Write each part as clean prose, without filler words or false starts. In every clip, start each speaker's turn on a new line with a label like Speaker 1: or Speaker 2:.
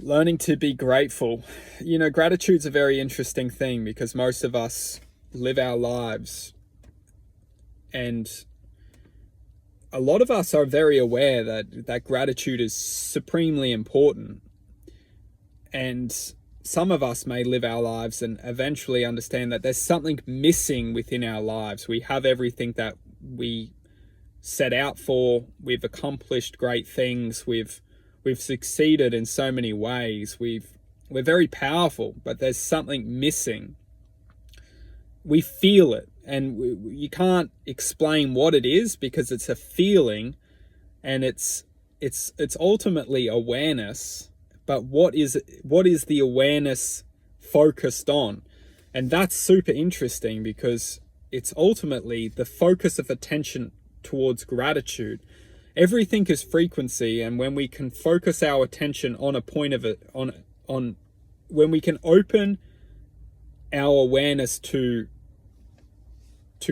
Speaker 1: Learning to be grateful. Gratitude's a very interesting thing because most of us live our lives, and a lot of us are very aware that gratitude is supremely important. And some of us may live our lives and eventually understand that there's something missing within our lives. We have everything that we set out for. We've accomplished great things. We've succeeded in so many ways. We're very powerful, but there's something missing. We feel it, and you can't explain what it is because it's a feeling, and it's ultimately awareness. But what is the awareness focused on? And that's super interesting because it's ultimately the focus of attention towards gratitude. Everything is frequency, and when we can focus our attention on a point of it, on when we can open our awareness to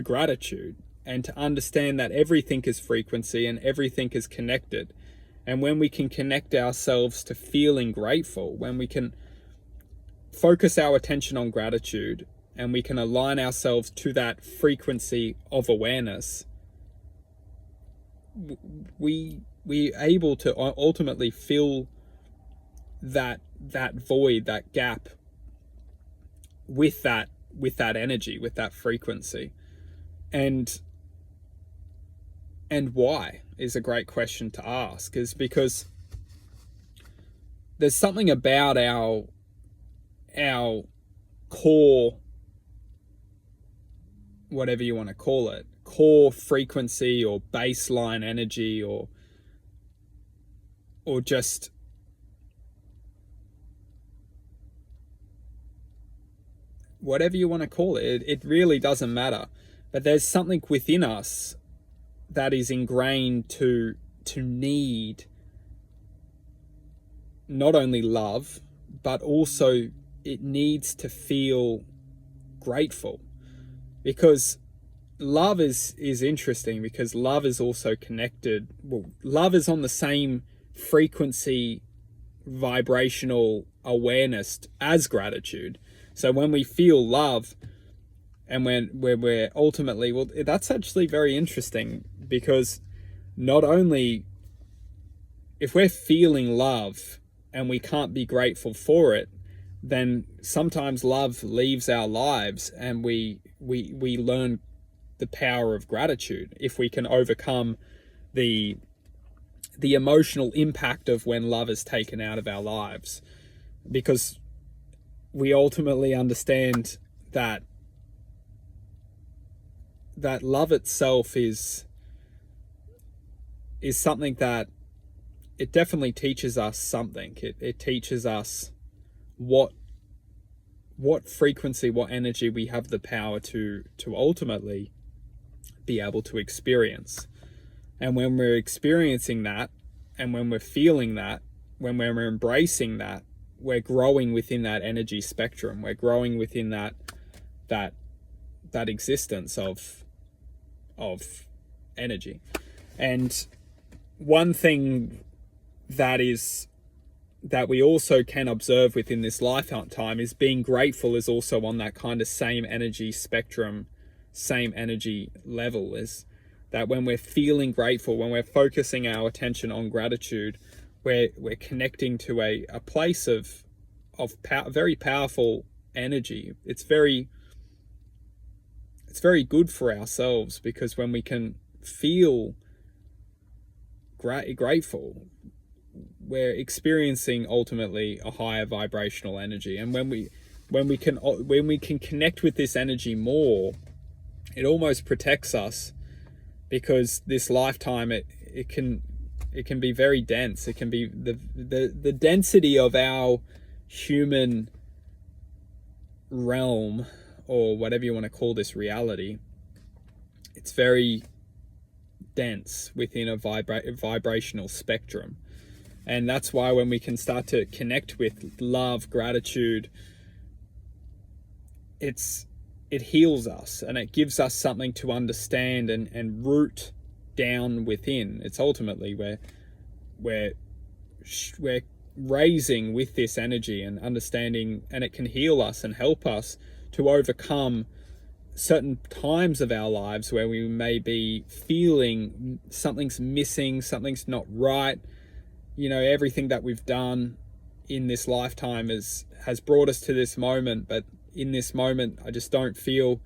Speaker 1: gratitude and to understand that everything is frequency and everything is connected, and when we can connect ourselves to feeling grateful, when we can focus our attention on gratitude and we can align ourselves to that frequency of awareness, we able to ultimately fill that void, that gap, with that energy, with that frequency. And why is a great question to ask, is because there's something about our core, whatever you want to call it, core frequency or baseline energy, or just whatever you want to call it. It really doesn't matter. But there's something within us that is ingrained to need not only love, but also it needs to feel grateful. Because love is interesting, because love is also connected. Well, love is on the same frequency, vibrational awareness as gratitude. So when we feel love, and when we're ultimately, well, that's actually very interesting, because not only if we're feeling love and we can't be grateful for it, then sometimes love leaves our lives, and we learn the power of gratitude if we can overcome the emotional impact of when love is taken out of our lives, because we ultimately understand that love itself is something that it definitely teaches us something. It teaches us what frequency, what energy we have the power to ultimately be able to experience. And when we're experiencing that, and when we're feeling that, when we're embracing that, we're growing within that energy spectrum. We're growing within that existence of energy. And one thing that we also can observe within this lifetime is being grateful is also on that kind of same energy spectrum, same energy level. Is that when we're feeling grateful, when we're focusing our attention on gratitude, we're connecting to a place of very powerful energy. It's very good for ourselves, because when we can feel grateful, we're experiencing ultimately a higher vibrational energy. And when we can connect with this energy more, it almost protects us, because this lifetime it can be very dense. It can be the density of our human realm, or whatever you want to call this reality. It's very dense within a vibrational spectrum. And that's why when we can start to connect with love, gratitude, it heals us, and it gives us something to understand and root down within. It's ultimately we're raising with this energy and understanding, and it can heal us and help us to overcome certain times of our lives where we may be feeling something's missing, something's not right. Everything that we've done in this lifetime has brought us to this moment, but in this moment I just don't feel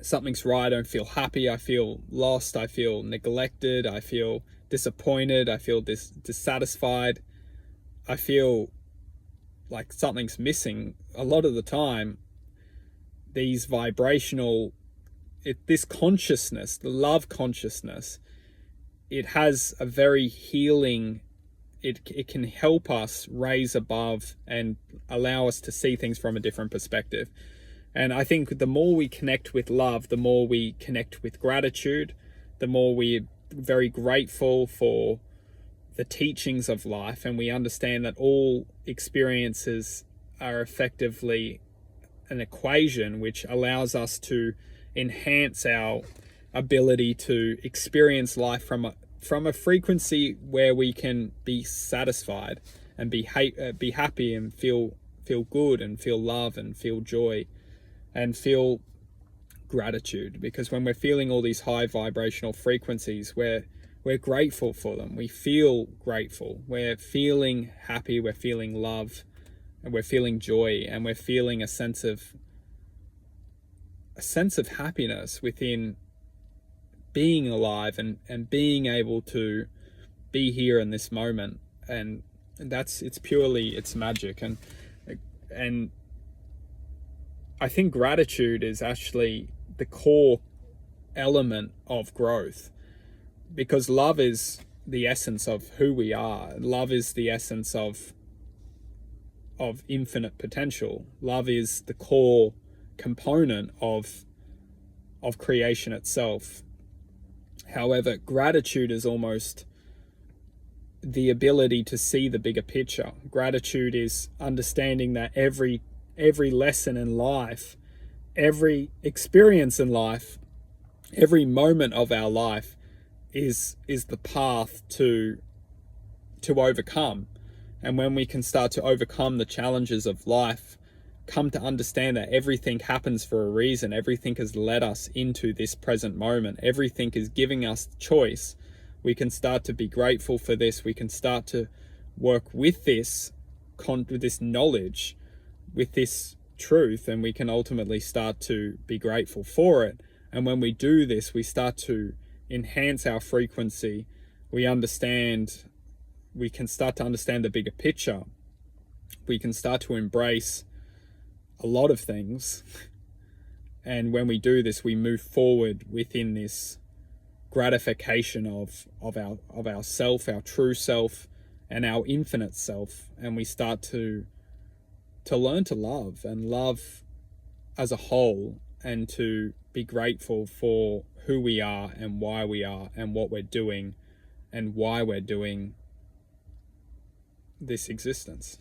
Speaker 1: something's right. I don't feel happy. I feel lost. I feel neglected. I feel disappointed. I feel dissatisfied. I feel like something's missing. A lot of the time, these this consciousness, the love consciousness, it has a very healing, it can help us raise above and allow us to see things from a different perspective. And I think the more we connect with love, the more we connect with gratitude, the more we're very grateful for the teachings of life, and we understand that all experiences are effectively an equation which allows us to enhance our ability to experience life from a frequency where we can be satisfied and be happy and feel good and feel love and feel joy and feel gratitude. Because when we're feeling all these high vibrational frequencies, we're grateful for them. We feel grateful. We're feeling happy. We're feeling love, and we're feeling joy, and we're feeling a sense of happiness within being alive and being able to be here in this moment. And it's magic. And I think gratitude is actually the core element of growth, because love is the essence of who we are. Love is the essence of infinite potential. Love is the core component of creation itself. However, gratitude is almost the ability to see the bigger picture. Gratitude is understanding that every lesson in life, every experience in life, every moment of our life is the path to overcome. And when we can start to overcome the challenges of life, come to understand that everything happens for a reason, everything has led us into this present moment, everything is giving us choice, we can start to be grateful for this. We can start to work with this knowledge, with this truth, and we can ultimately start to be grateful for it. And when we do this, we start to enhance our frequency. We can start to understand the bigger picture. We can start to embrace a lot of things. And when we do this, we move forward within this gratification of our self, our true self, and our infinite self. And we start to learn to love and love as a whole, and to be grateful for who we are and why we are and what we're doing and why we're doing this existence.